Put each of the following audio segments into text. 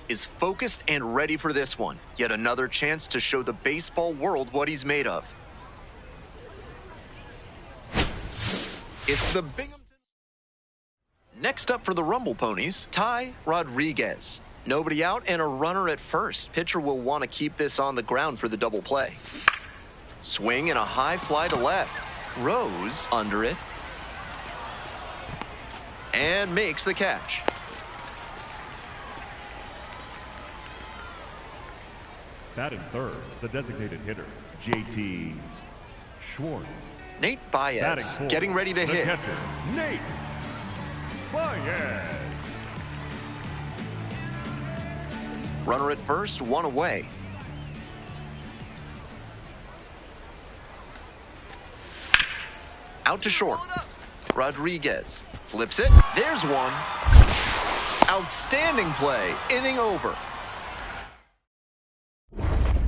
is focused and ready for this one. Yet another chance to show the baseball world what he's made of. It's the Binghamton. Next up for the Rumble Ponies, Ty Rodriguez. Nobody out and a runner at first. Pitcher will want to keep this on the ground for the double play. Swing and a high fly to left. Rose under it. And makes the catch. Batting third, the designated hitter, J.T. Schwartz. Nate Baez getting ready to hit. Catcher, Nate Baez. Runner at first, one away. Out to short. Rodriguez flips it. There's one. Outstanding play. Inning over.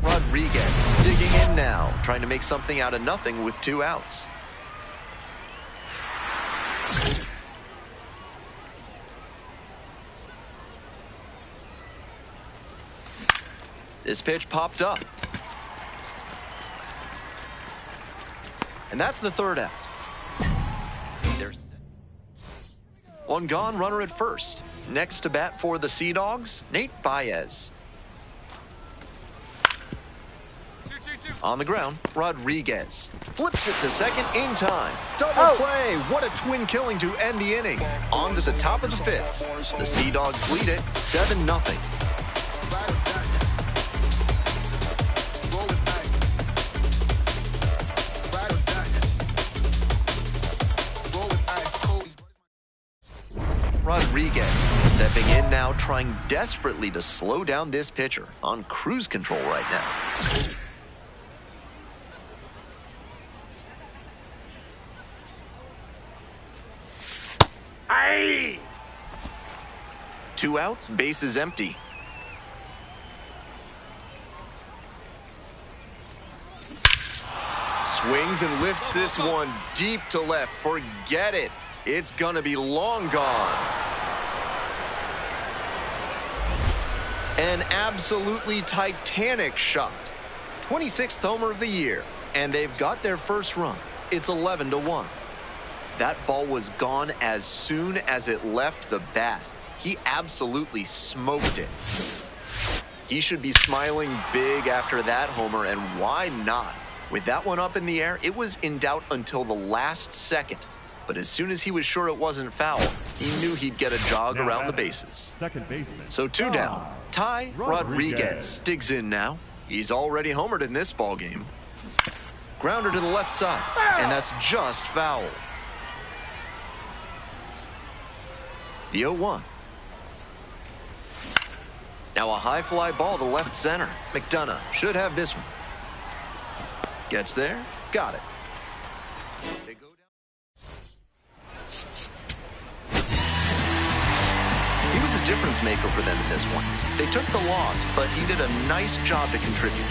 Rodriguez digging in now, trying to make something out of nothing with 2 outs. This pitch popped up. And that's the 3rd out. There's 1 gone, runner at first. Next to bat for the Sea Dogs, Nate Baez. On the ground, Rodriguez flips it to second in time. Double play. What a twin killing to end the inning. On to the top of the 5th. The Sea Dogs lead it 7-0. Rodriguez stepping in now, trying desperately to slow down this pitcher. On cruise control right now. Aye! 2 outs, bases empty. Swings and lifts this one deep to left. Forget it. It's gonna be long gone. An absolutely titanic shot. 26th homer of the year, and they've got their first run. It's 11-1. That ball was gone as soon as it left the bat. He absolutely smoked it. He should be smiling big after that homer, and why not? With that one up in the air, it was in doubt until the last second. But as soon as he was sure it wasn't foul, he knew he'd get a jog around the bases. Second baseman. So 2 down. Ty Rodriguez digs in now. He's already homered in this ballgame. Grounder to the left side, and that's just foul. The 0-1. Now a high fly ball to left center. McDonough should have this one. Gets there, got it. They go down. He was a difference maker for them in this one. They took the loss, but he did a nice job to contribute.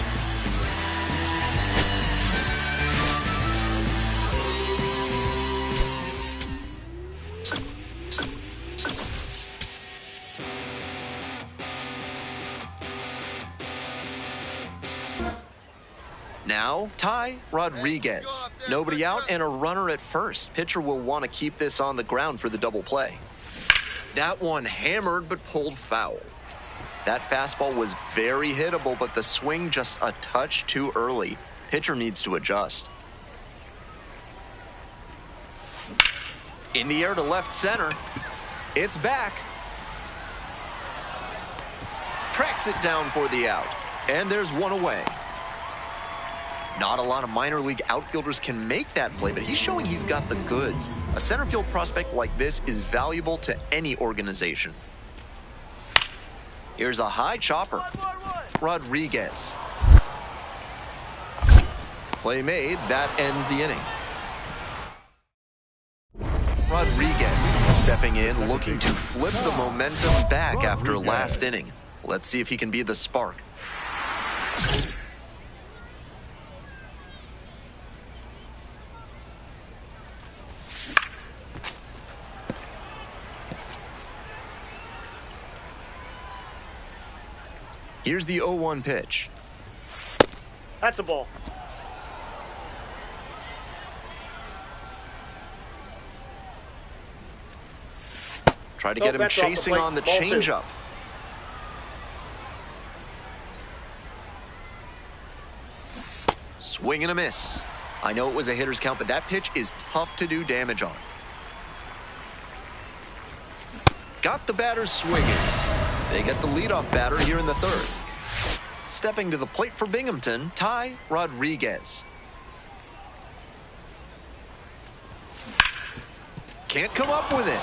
Now, Ty Rodriguez. Nobody out and a runner at first. Pitcher will want to keep this on the ground for the double play. That one hammered but pulled foul. That fastball was very hittable, but the swing just a touch too early. Pitcher needs to adjust. In the air to left center. It's back. Tracks it down for the out. And there's one away. Not a lot of minor league outfielders can make that play, but he's showing he's got the goods. A center field prospect like this is valuable to any organization. Here's a high chopper. Rodriguez. Play made. That ends the inning. Rodriguez stepping in, looking to flip the momentum back after last inning. Let's see if he can be the spark. Here's the 0-1 pitch. That's a ball. Try to get him chasing on the changeup. Swing and a miss. I know it was a hitter's count, but that pitch is tough to do damage on. Got the batters swinging. They get the leadoff batter here in the third. Stepping to the plate for Binghamton, Ty Rodriguez. Can't come up with it.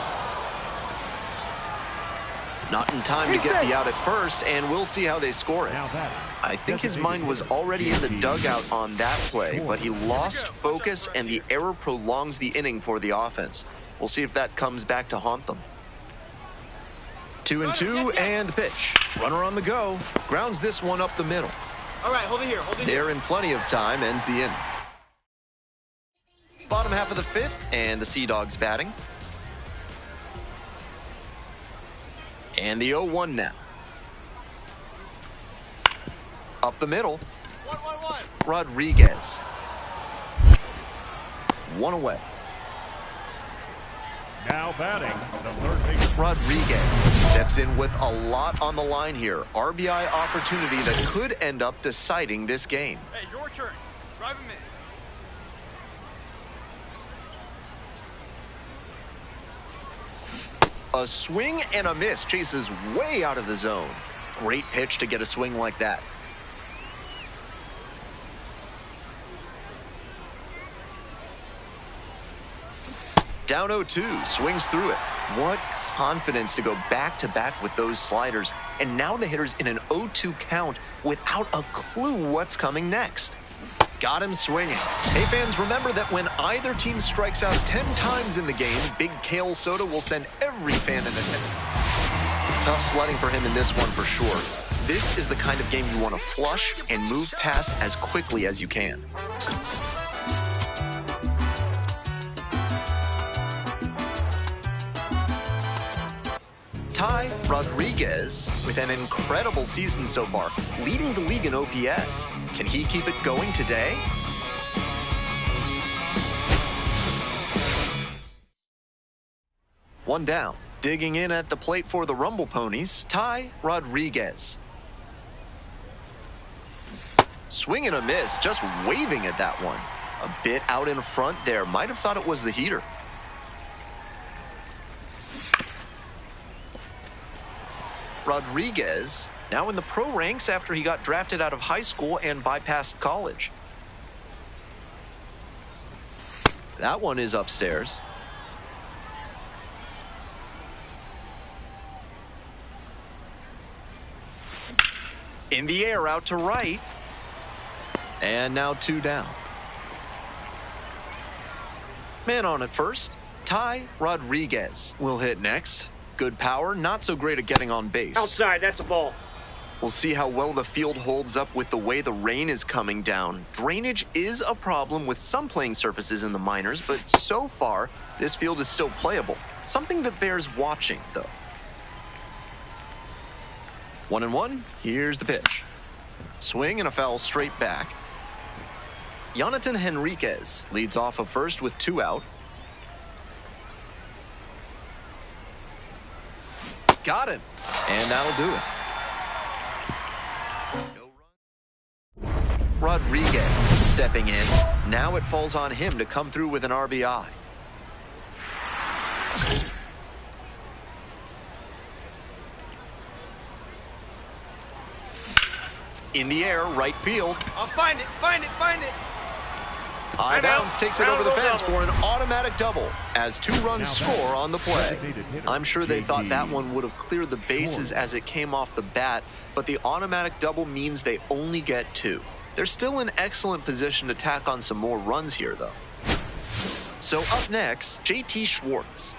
Not in time to get the out at first, and we'll see how they score it. I think his mind was already in the dugout on that play, but he lost focus, and the error prolongs the inning for the offense. We'll see if that comes back to haunt them. 2-2, and the pitch. Runner on the go. Grounds this one up the middle. All right, hold it here. They're in plenty of time, ends the inning. Bottom half of the fifth, and the Sea Dogs batting. And the 0-1 now. Up the middle. 1-1-1. Rodriguez. One away. Now batting, the third baseman. Rodriguez steps in with a lot on the line here. RBI opportunity that could end up deciding this game. Hey, your turn. Drive him in. A swing and a miss. Chases way out of the zone. Great pitch to get a swing like that. Down 0-2, swings through it. What confidence to go back-to-back with those sliders. And now the hitter's in an 0-2 count without a clue what's coming next. Got him swinging. Hey, fans, remember that when either team strikes out 10 times in the game, Big Kale Soda will send every fan in the tough sledding for him in this one for sure. This is the kind of game you want to flush and move past as quickly as you can. Ty Rodriguez with an incredible season so far, leading the league in OPS. Can he keep it going today? One down. Digging in at the plate for the Rumble Ponies, Ty Rodriguez. Swing and a miss, just waving at that one. A bit out in front there. Might have thought it was the heater. Rodriguez now in the pro ranks after he got drafted out of high school and bypassed college. That one is upstairs. In the air, out to right. And now 2 down. Man on at first. Ty Rodriguez will hit next. Good power, not so great at getting on base. Outside, that's a ball. We'll see how well the field holds up with the way the rain is coming down. Drainage is a problem with some playing surfaces in the minors, but so far, this field is still playable. Something that bears watching, though. 1-1, here's the pitch. Swing and a foul straight back. Jonathan Henriquez leads off of first with 2 out. Got him, and that'll do it. No run. Rodriguez stepping in. Now it falls on him to come through with an RBI. In the air, right field. I'll find it. High bounce takes it over the fence for an automatic double as 2 runs score on the play. I'm sure they thought that one would have cleared the bases as it came off the bat, but the automatic double means they only get 2. They're still in excellent position to tack on some more runs here, though. So up next, JT Schwartz.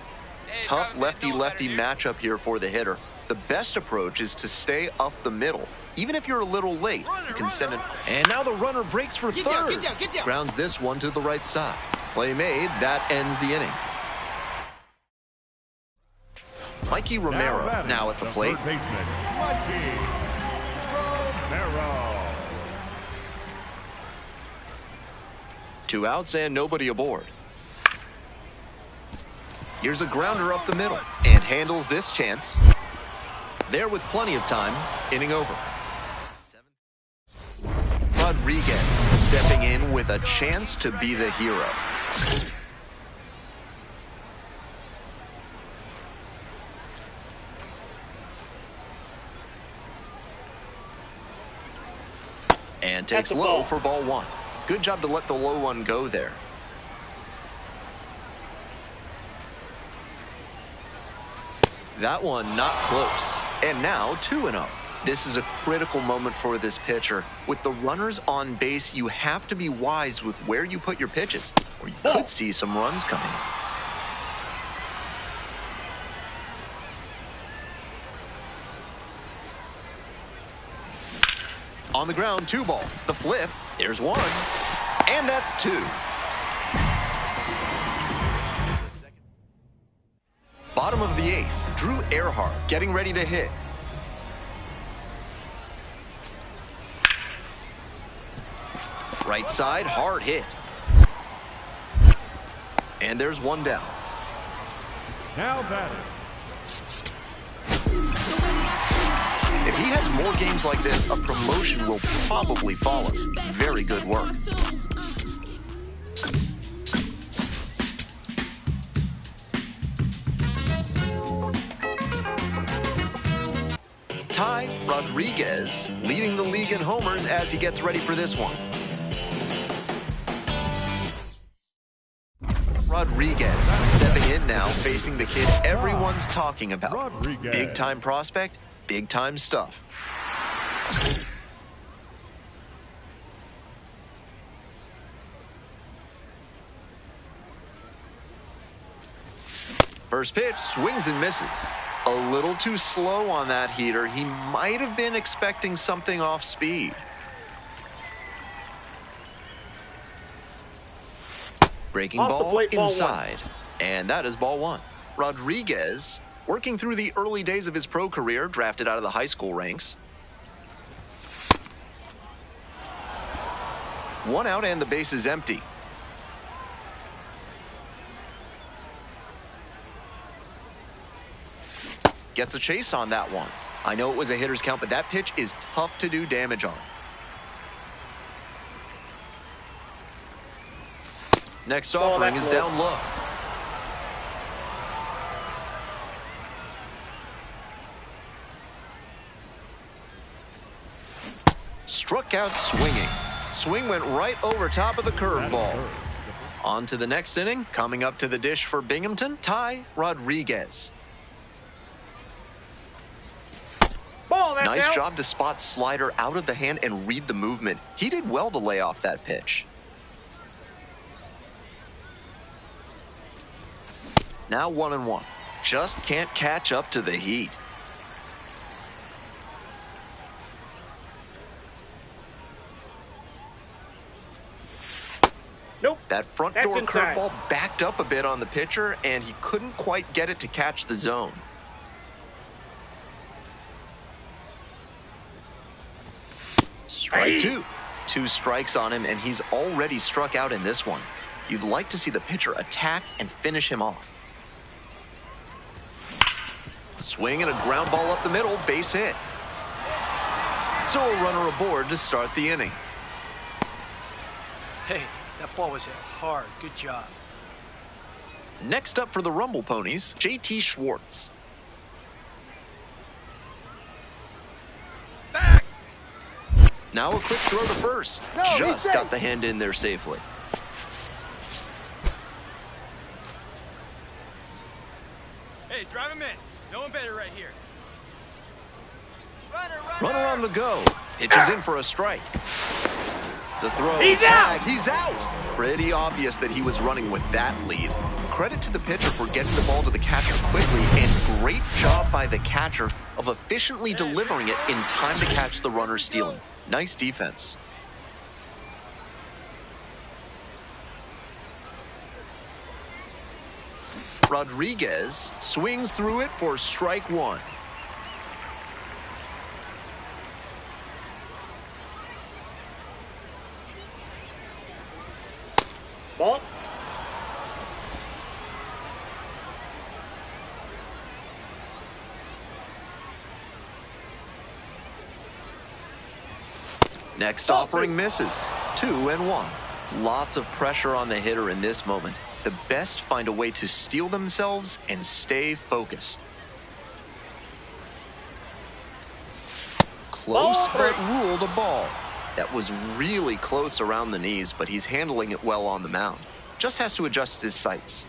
Tough lefty-lefty matchup here for the hitter. The best approach is to stay up the middle. Even if you're a little late, you can send it. And now the runner breaks for third. Get down. Grounds this one to the right side. Play made. That ends the inning. Mikey Romero now at the plate. Third baseman, Mikey Barrow. 2 outs and nobody aboard. Here's a grounder up the middle and handles this chance. There with plenty of time, inning over. Rodriguez stepping in with a chance to be the hero. And takes low for ball 1. Good job to let the low one go there. That one not close. And now 2-0. This is a critical moment for this pitcher. With the runners on base, you have to be wise with where you put your pitches, or you could see some runs coming. On the ground, 2 ball. The flip, there's 1. And that's 2. Bottom of the 8th, Drew Earhart getting ready to hit. Right side, hard hit. And there's 1 down. Now batting. If he has more games like this, a promotion will probably follow. Very good work. Ty Rodriguez leading the league in homers as he gets ready for this one. Rodriguez stepping in now, facing the kid everyone's talking about. Rodriguez. Big-time prospect, big-time stuff. First pitch, swings and misses. A little too slow on that heater. He might have been expecting something off speed. Breaking ball inside. And that is ball 1. Rodriguez, working through the early days of his pro career, drafted out of the high school ranks. 1 out and the base is empty. Gets a chase on that one. I know it was a hitter's count, but that pitch is tough to do damage on. Next offering is down low. Struck out swinging. Swing went right over top of the curveball. On to the next inning. Coming up to the dish for Binghamton, Ty Rodriguez. Nice job to spot slider out of the hand and read the movement. He did well to lay off that pitch. Now 1-1. Just can't catch up to the heat. Nope. That front door curveball backed up a bit on the pitcher, and he couldn't quite get it to catch the zone. Strike 2. 2 strikes on him, and he's already struck out in this one. You'd like to see the pitcher attack and finish him off. Swing and a ground ball up the middle, base hit. So a runner aboard to start the inning. Hey, that ball was hit hard. Good job. Next up for the Rumble Ponies, JT Schwartz. Back! Now a quick throw to first. Just got the hand in there safely. Hey, drive him in. No one better right here. Runner on the go. Pitches in for a strike. The throw. He's out! He's out! Pretty obvious that he was running with that lead. Credit to the pitcher for getting the ball to the catcher quickly, and great job by the catcher of efficiently delivering it in time to catch the runner stealing. Nice defense. Rodriguez swings through it for strike 1. Ball. Next offering misses. 2-1. Lots of pressure on the hitter in this moment. The best find a way to steel themselves and stay focused. Close but ruled a ball. That was really close around the knees, but he's handling it well on the mound. Just has to adjust his sights.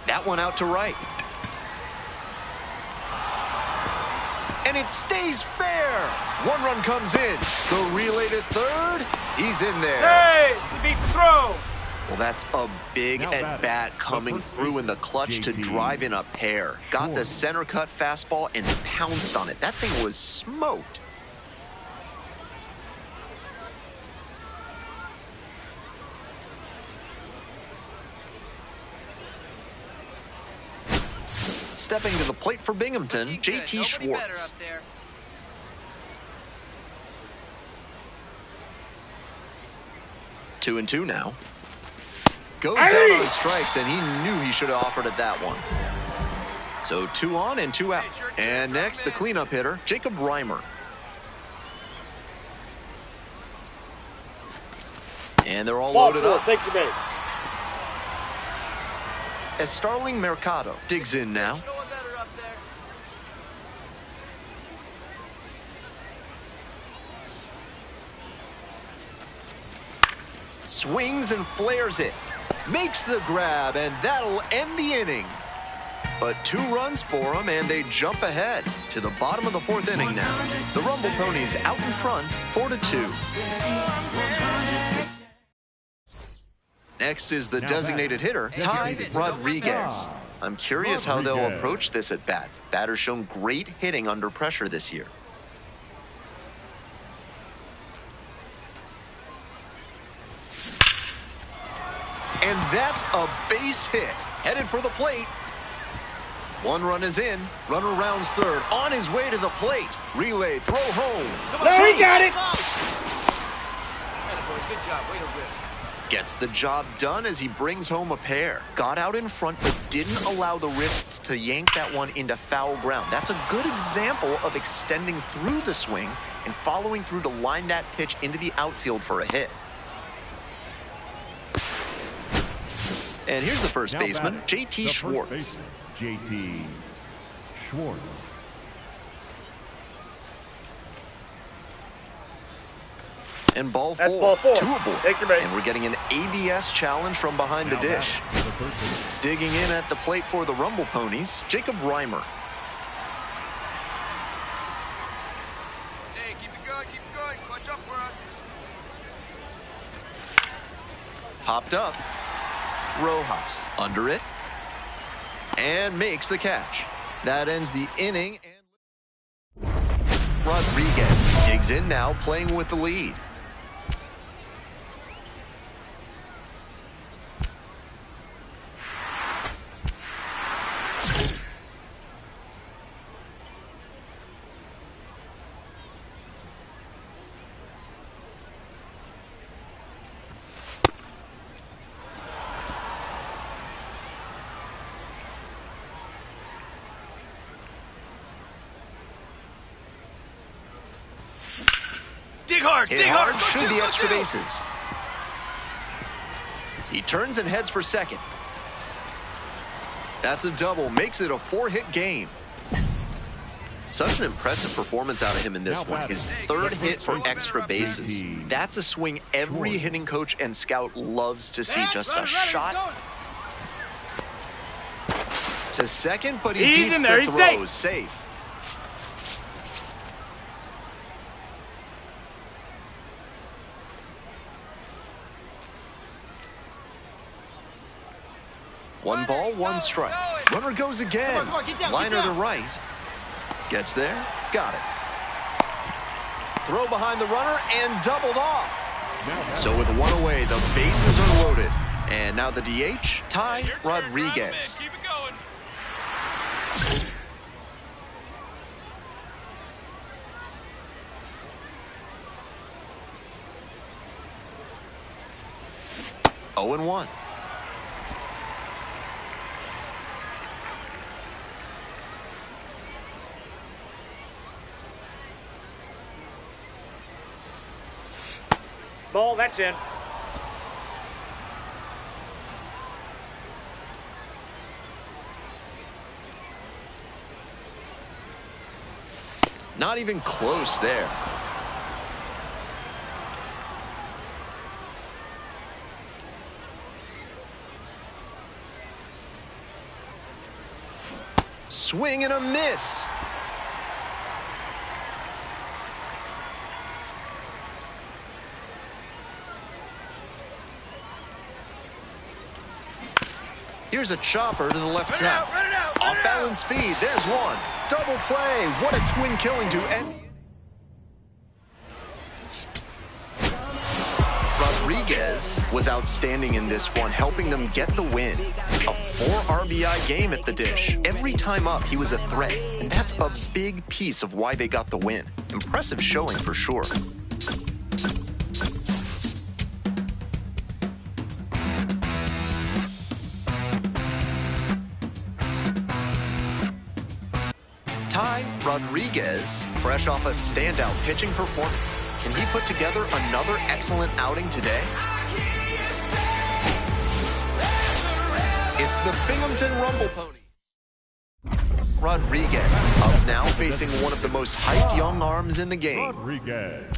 That one out to right. And it stays fair. One run comes in. The relay to third. He's in there. Hey, he beat the throw. Well, that's a big at-bat coming through in the clutch to drive in a pair. Got the center cut fastball and pounced on it. That thing was smoked. Stepping to the plate for Binghamton, JT Schwartz. 2-2 now. Goes down on strikes, and he knew he should have offered at that one. So 2 on and 2 out. And next, the cleanup hitter, Jacob Reimer. And they're all loaded up. Thank you, babe. As Starling Mercado digs in now. Swings and flares it. Makes the grab, and that'll end the inning. But 2 runs for him, and they jump ahead to the bottom of the 4th inning now. The Rumble Ponies out in front, 4-2. Next is the designated hitter, Ty Rodriguez. I'm curious how they'll approach this at bat. Batter's shown great hitting under pressure this year. And that's a base hit. Headed for the plate. 1 run is in. Runner rounds third. On his way to the plate. Relay, throw home. There, he got it. Good job. Way to rip. Gets the job done as he brings home a pair. Got out in front, but didn't allow the wrists to yank that one into foul ground. That's a good example of extending through the swing and following through to line that pitch into the outfield for a hit. And here's the first baseman, JT Schwartz. JT Schwartz. And ball That's 4. ball 4. 2 aboard. Take your bait. And we're getting an ABS challenge from behind the dish. Digging in at the plate for the Rumble Ponies, Jacob Reimer. Hey, keep it going. Clutch up for us. Popped up. Rojas under it. And makes the catch. That ends the inning. And Rodriguez digs in now, playing with the lead. Hit hard, should be extra bases. He turns and heads for second. That's a double, makes it a 4-hit game. Such an impressive performance out of him in this one. His 3rd hit for extra bases. That's a swing every hitting coach and scout loves to see. Just a shot to second, but he beats the throw. Safe. One ball, 1 strike. Runner goes again. Liner to right. Gets there. Got it. Throw behind the runner and doubled off. So with 1 away, the bases are loaded. And now the DH, Ty Rodriguez. Keep it going. 0-1. Ball, that's in. Not even close there. Swing and a miss. Here's a chopper to the left side. Off balance speed. There's one. Double play. What a twin killing to end. Rodriguez was outstanding in this one, helping them get the win. A 4 RBI game at the dish. Every time up, he was a threat, and that's a big piece of why they got the win. Impressive showing for sure. Ty Rodriguez, fresh off a standout pitching performance. Can he put together another excellent outing today? It's the Binghamton Rumble Pony. Rodriguez up now facing one of the most hyped young arms in the game. Rodriguez.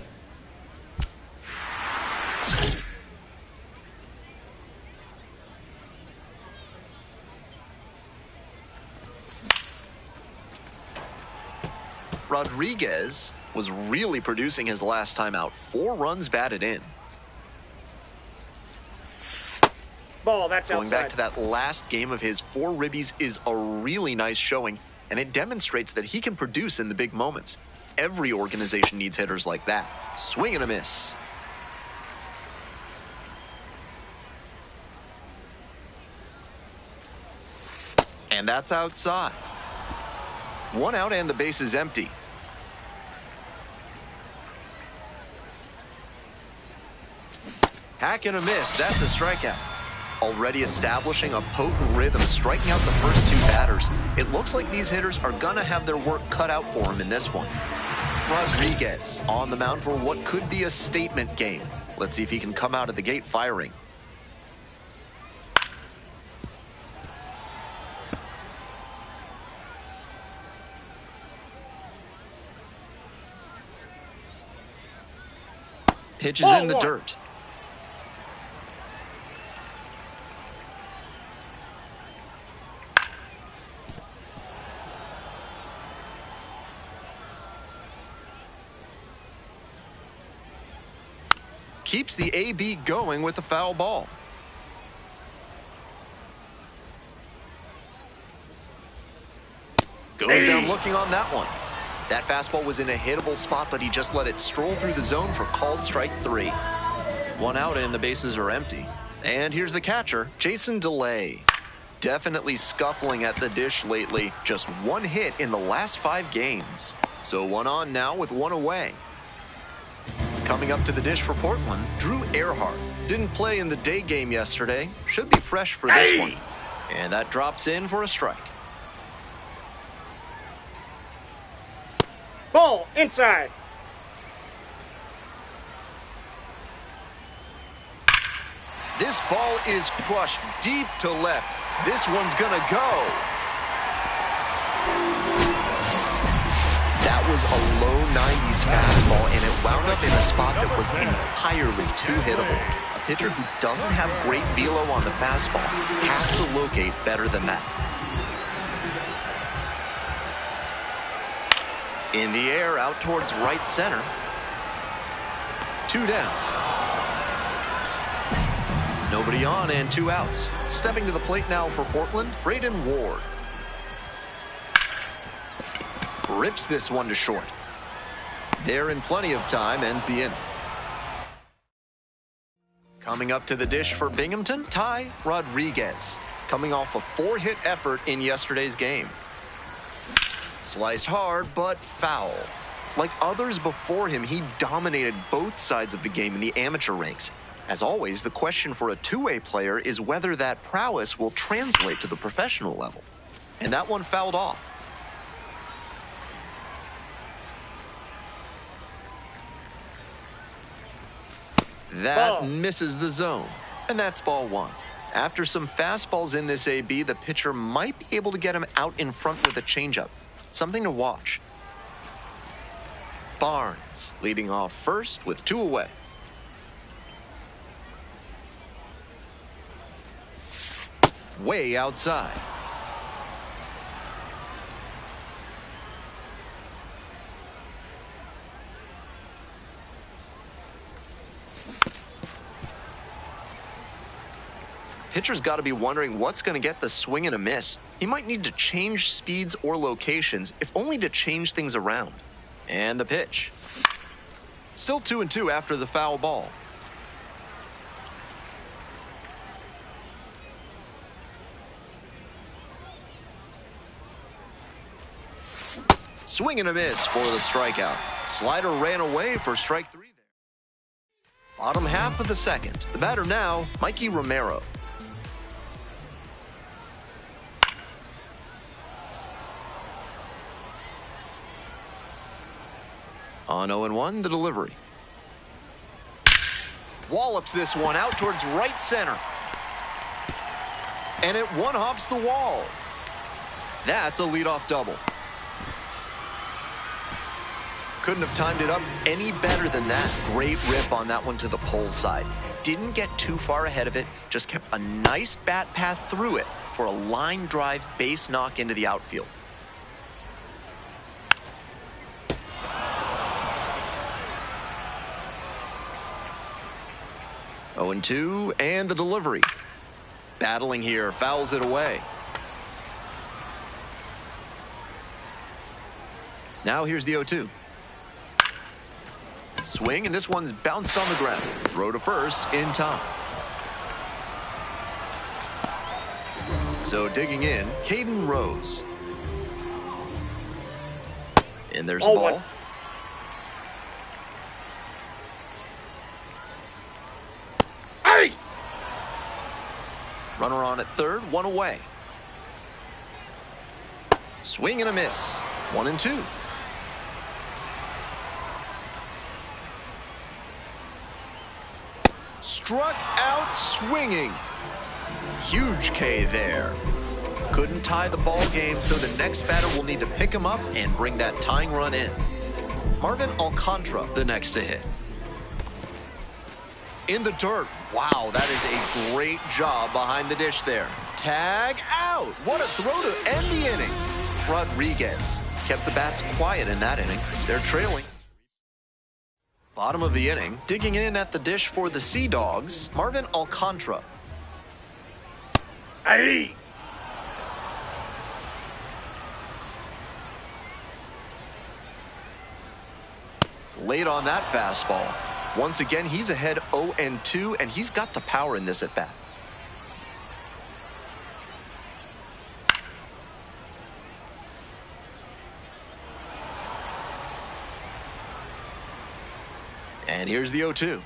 Rodriguez was really producing his last time out. 4 runs batted in. Ball, that's Going back outside. to that last game of his, 4 ribbies is a really nice showing, and it demonstrates that he can produce in the big moments. Every organization needs hitters like that. Swing and a miss. And that's outside. 1 out and the base is empty. Hack and a miss. That's a strikeout. Already establishing a potent rhythm, striking out the first 2 batters. It looks like these hitters are going to have their work cut out for him in this one. Rodriguez on the mound for what could be a statement game. Let's see if he can come out of the gate firing. Pitch is in the dirt. Keeps the AB going with the foul ball. Goes down looking on that one. That fastball was in a hittable spot, but he just let it stroll through the zone for called strike 3. 1 out and the bases are empty. And here's the catcher, Jason DeLay. Definitely scuffling at the dish lately. Just 1 hit in the last 5 games. So 1 on now with 1 away. Coming up to the dish for Portland, Drew Earhart. Didn't play in the day game yesterday. Should be fresh for this one. And that drops in for a strike. Ball, inside. This ball is crushed deep to left. This one's gonna go. That was a low 90s fastball, and it wound up in a spot that was entirely too hittable. A pitcher who doesn't have great velo on the fastball has to locate better than that. In the air, out towards right center. 2 down. Nobody on and 2 outs. Stepping to the plate now for Portland, Braden Ward. Rips this one to short. There in plenty of time, ends the inning. Coming up to the dish for Binghamton, Ty Rodriguez. Coming off a 4-hit effort in yesterday's game. Sliced hard, but foul. Like others before him, he dominated both sides of the game in the amateur ranks. As always, the question for a two-way player is whether that prowess will translate to the professional level. And that one fouled off. That misses the zone, and that's ball one. After some fastballs in this AB, the pitcher might be able to get him out in front with a changeup. Something to watch. Barnes leading off first with 2 away. Way outside. Pitcher's got to be wondering what's going to get the swing and a miss. He might need to change speeds or locations, if only to change things around. And the pitch. Still 2-2 after the foul ball. Swing and a miss for the strikeout. Slider ran away for strike 3 there. Bottom half of the second. The batter now, Mikey Romero. On 0-1, the delivery. Wallops this one out towards right center. And it one-hops the wall. That's a leadoff double. Couldn't have timed it up any better than that. Great rip on that one to the pole side. Didn't get too far ahead of it, just kept a nice bat path through it for a line drive base knock into the outfield. Oh, 0-2, and the delivery. Battling here, fouls it away. Now here's the 0-2. Swing, and this one's bounced on the ground. Throw to first in time. So digging in, Caden Rose. And there's the ball. Hey! Runner on at third, 1 away. Swing and a miss. 1-2. Struck out swinging. Huge K there. Couldn't tie the ball game, so the next batter will need to pick him up and bring that tying run in. Marvin Alcantara, the next to hit. In the dirt. Wow, that is a great job behind the dish there. Tag out. What a throw to end the inning. Rodriguez kept the bats quiet in that inning. They're trailing. Bottom of the inning, digging in at the dish for the Sea Dogs, Marvin Alcantara. Hey! Late on that fastball. Once again, he's ahead 0-2, and he's got the power in this at-bat. And here's the 0-2.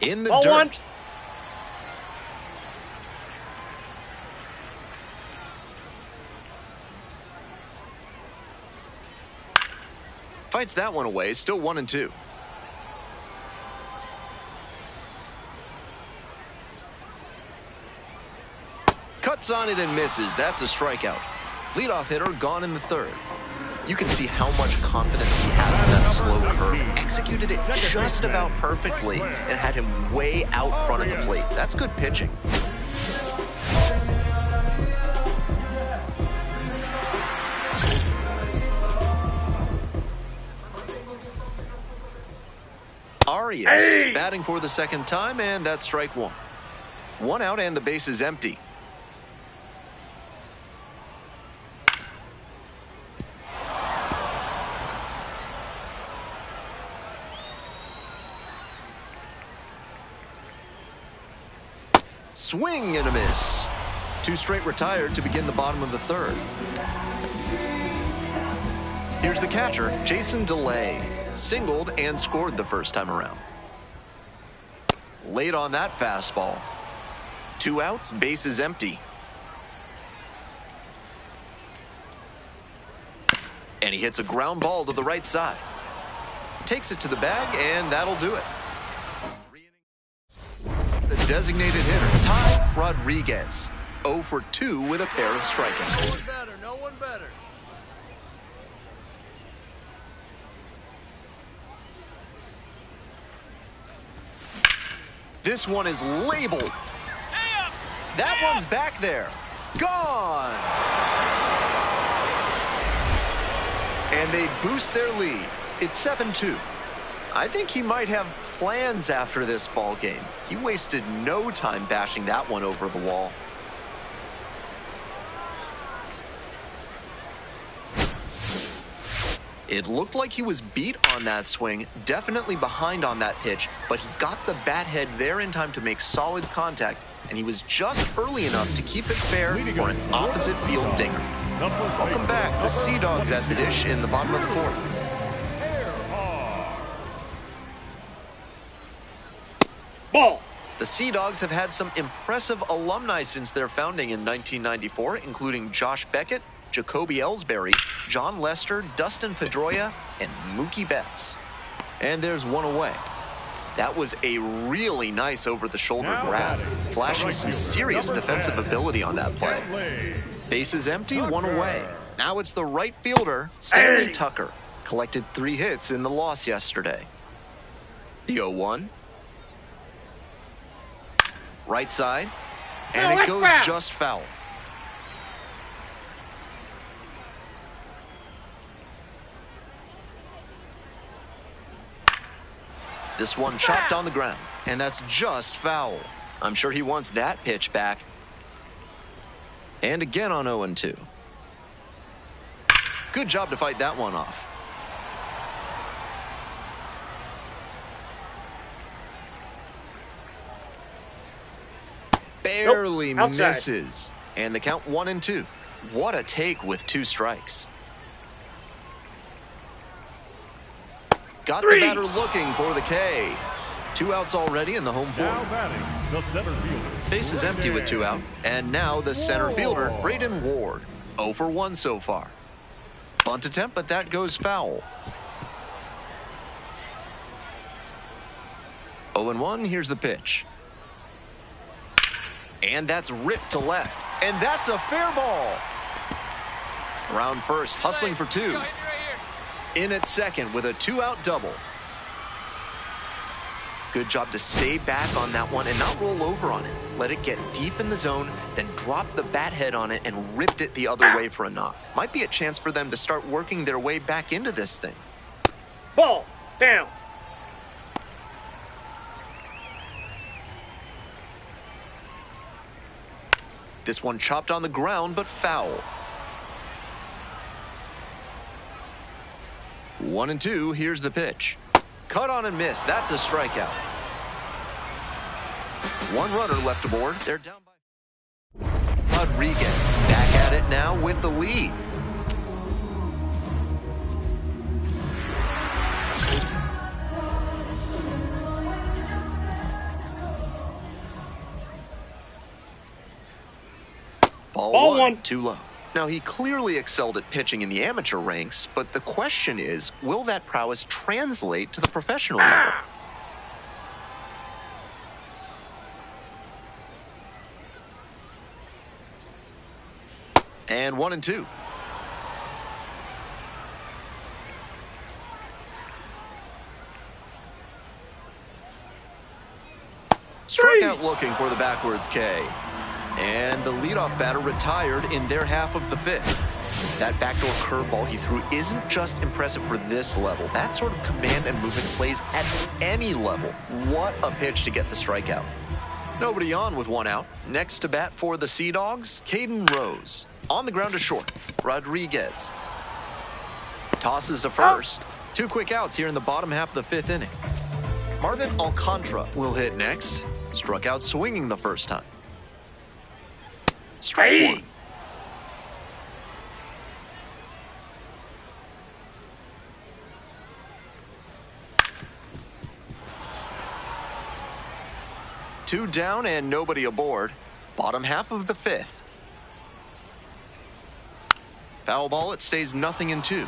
In the dirt. One. Fights that one away, still 1-2. Cuts on it and misses. That's a strikeout. Leadoff hitter gone in the third. You can see how much confidence he has in that slow curve. Executed it just about perfectly and had him way out front of the plate. That's good pitching. Arias batting for the second time, and that's strike one. 1 out and the base is empty. Swing and a miss. 2 straight retired to begin the bottom of the third. Here's the catcher, Jason DeLay. Singled and scored the first time around. Late on that fastball. 2 outs, base is empty. And he hits a ground ball to the right side. Takes it to the bag, and that'll do it. The designated hitter, Ty Rodriguez. 0 for 2 with a pair of strikeouts. No one better, no one better. This one is labeled. Stay up! That one's back there. Gone! And they boost their lead. It's 7-2. I think he might have plans after this ball game. He wasted no time bashing that one over the wall. It looked like he was beat on that swing, definitely behind on that pitch, but he got the bat head there in time to make solid contact, and he was just early enough to keep it fair for an opposite field dinger. Welcome back. The Sea Dogs at the dish in the bottom of the 4th. Ball. The Sea Dogs have had some impressive alumni since their founding in 1994, including Josh Beckett, Jacoby Ellsbury, John Lester, Dustin Pedroia, and Mookie Betts. And there's one away. That was a really nice over-the-shoulder grab, flashing some serious defensive ability on that play. Base is empty, 1 away. Now it's the right fielder, Stanley Tucker. Collected 3 hits in the loss yesterday. The 0-1. Right side, and it goes just foul. This one chopped on the ground, and that's just foul. I'm sure he wants that pitch back. And again on 0-2. Good job to fight that one off. Barely misses. And the count 1-2. What a take with 2 strikes. Got the batter looking for the K. 2 outs already in the home 4th. Now batting, the center fielder. Base is empty with 2 out. And now the center fielder, Braden Ward. 0 for 1 so far. Bunt attempt, but that goes foul. 0-1, here's the pitch. And that's ripped to left. And that's a fair ball. Around first, hustling for 2. In at second with a 2-out double. Good job to stay back on that one and not roll over on it. Let it get deep in the zone, then drop the bat head on it and ripped it the other way for a knock. Might be a chance for them to start working their way back into this thing. Ball. Down. This one chopped on the ground, but foul. 1-2, here's the pitch. Cut on and missed. That's a strikeout. 1 runner left aboard. They're down by Rodriguez. Back at it now with the lead. Ball 1, too low. Now, he clearly excelled at pitching in the amateur ranks, but the question is, will that prowess translate to the professional level? And 1-2. Strikeout looking for the backwards K. And the leadoff batter retired in their half of the 5th. That backdoor curveball he threw isn't just impressive for this level. That sort of command and movement plays at any level. What a pitch to get the strikeout. Nobody on with 1 out. Next to bat for the Sea Dogs, Caden Rose. On the ground to short, Rodriguez. Tosses to first. 2 quick outs here in the bottom half of the 5th inning. Marvin Alcantara will hit next. Struck out swinging the first time. Strike 1. 2 down and nobody aboard. Bottom half of the 5th. Foul ball, it stays 0-2.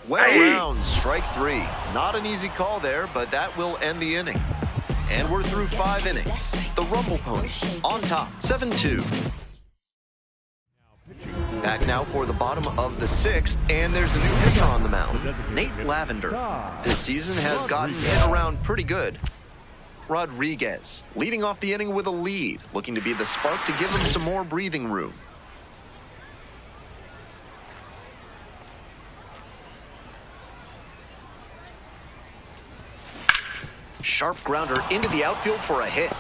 Well around, strike 3. Not an easy call there, but that will end the inning. And we're through 5 innings. The Rumble Ponies on top, 7-2. Back now for the bottom of the 6th, and there's a new pitcher on the mound, Nate Lavender. This season has gotten hit around pretty good. Rodriguez leading off the inning with a lead, looking to be the spark to give him some more breathing room. Sharp grounder into the outfield for a hit.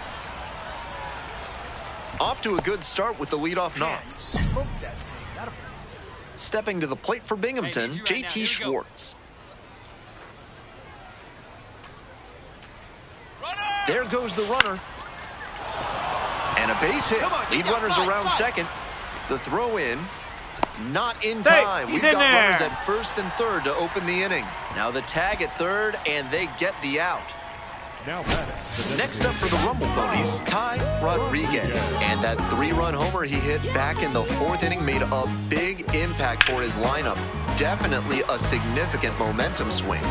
Off to a good start with the leadoff knock. Stepping to the plate for Binghamton, JT Schwartz. There goes the runner. And a base hit. Lead runners around second. The throw in. Not in time. We've got runners at first and third to open the inning. Now the tag at third, and they get the out. Next up for the Rumble Ponies, Ty Rodriguez. And that 3-run homer he hit back in the 4th inning made a big impact for his lineup. Definitely a significant momentum swing.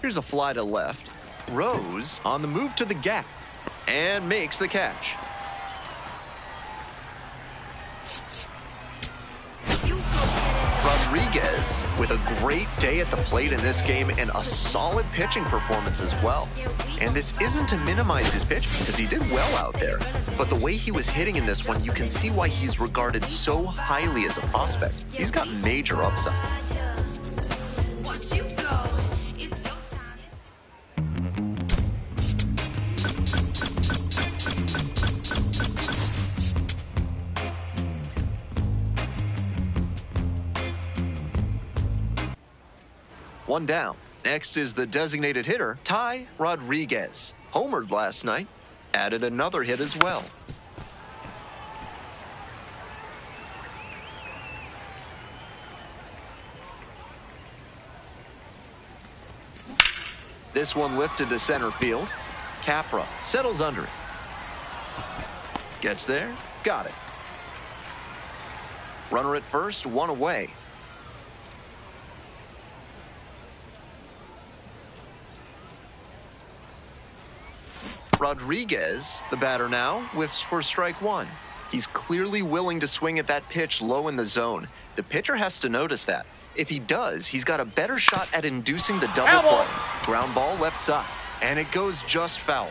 Here's a fly to left. Rose on the move to the gap and makes the catch. Rodriguez with a great day at the plate in this game and a solid pitching performance as well. And this isn't to minimize his pitch because he did well out there. But the way he was hitting in this one, you can see why he's regarded so highly as a prospect. He's got major upside. One down. Next is the designated hitter, Ty Rodriguez. Homered last night, added another hit as well. This one lifted to center field. Capra settles under it. Gets there, got it. Runner at first, 1 away. Rodriguez, the batter now, whiffs for strike 1. He's clearly willing to swing at that pitch low in the zone. The pitcher has to notice that. If he does, he's got a better shot at inducing the double play. Ground ball left side, and it goes just foul.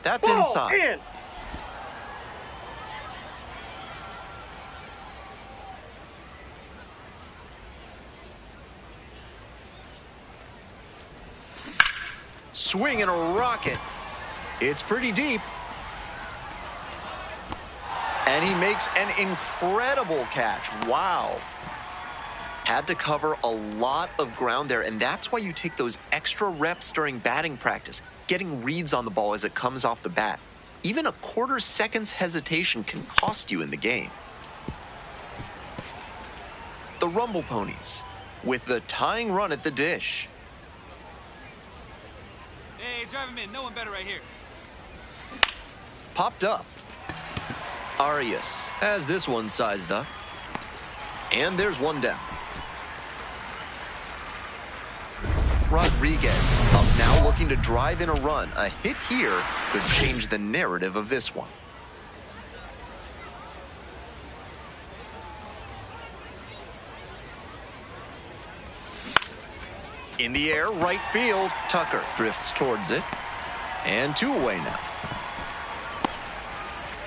That's inside. Swing and a rocket. It's pretty deep. And he makes an incredible catch. Wow. Had to cover a lot of ground there, and that's why you take those extra reps during batting practice, getting reads on the ball as it comes off the bat. Even a quarter second's hesitation can cost you in the game. The Rumble Ponies with the tying run at the dish. Hey, drive him in. No one better right here. Popped up. Arias has this one sized up. And there's one down. Rodriguez up now looking to drive in a run. A hit here could change the narrative of this one. In the air, right field. Tucker drifts towards it. And 2 away now.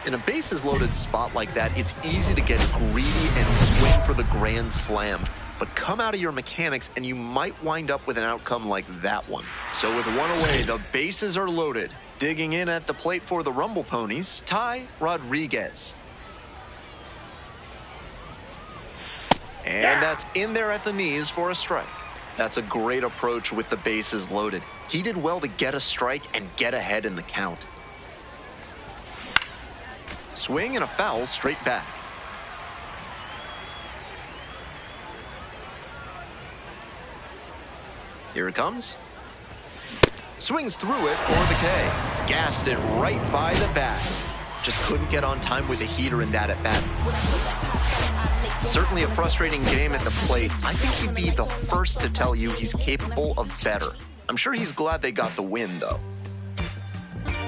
In a bases-loaded spot like that, it's easy to get greedy and swing for the grand slam. But come out of your mechanics and you might wind up with an outcome like that one. So with 1 away, the bases are loaded. Digging in at the plate for the Rumble Ponies, Ty Rodriguez. And that's in there at the knees for a strike. That's a great approach with the bases loaded. He did well to get a strike and get ahead in the count. Swing and a foul straight back. Here it comes. Swings through it for the K. Gassed it right by the bat. Just couldn't get on time with a heater in that at bat. Certainly a frustrating game at the plate. I think he'd be the first to tell you he's capable of better. I'm sure he's glad they got the win, though.